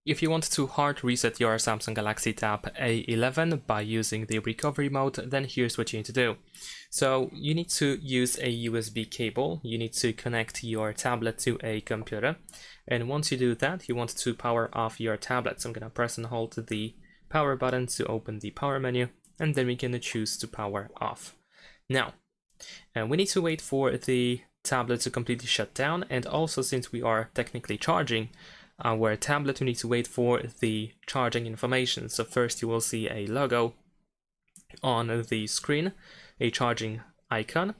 If you want to hard reset your Samsung Galaxy Tab A11 by using the recovery mode, then here's what you need to do. So you need to use a USB cable. You need to connect your tablet to a computer. And once you do that, you want to power off your tablet. So I'm going to press and hold the power button to open the power menu, and then we can choose to power off. Now, we need to wait for the tablet to completely shut down, and also since we are technically charging our tablet, we need to wait for the charging information. So first you will see a logo on the screen, a charging icon,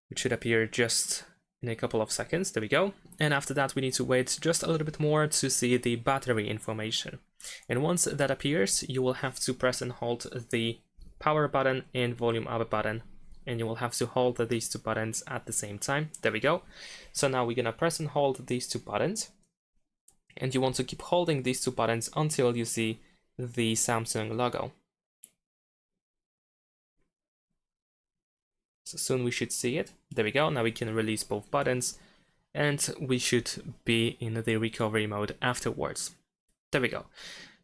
which should appear just in a couple of seconds. There we go. And after that, we need to wait just a little bit more to see the battery information. And once that appears, you will have to press and hold the power button and volume up button, and you will have to hold these two buttons at the same time. There we go. So now we're gonna press and hold these two buttons, and you want to keep holding these two buttons until you see the Samsung logo. So soon we should see it. There we go. Now we can release both buttons, and we should be in the recovery mode afterwards. There we go.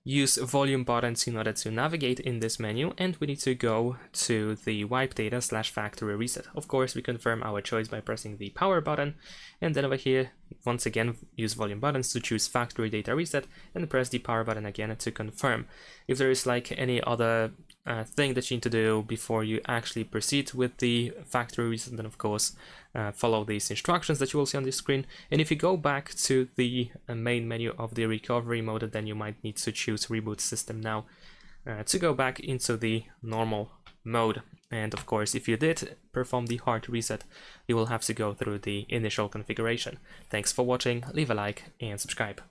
Use volume buttons in order to navigate in this menu, and we need to go to the wipe data / factory reset. Of course, we confirm our choice by pressing the power button, and then over here, once again, use volume buttons to choose factory data reset, and press the power button again to confirm. If there is like any other thing that you need to do before you actually proceed with the factory reset, then of course follow these instructions that you will see on the screen. And if you go back to the main menu of the recovery mode, then you might need to choose reboot system now to go back into the normal mode. And of course, if you did perform the hard reset, you will have to go through the initial configuration. Thanks for watching, leave a like and subscribe.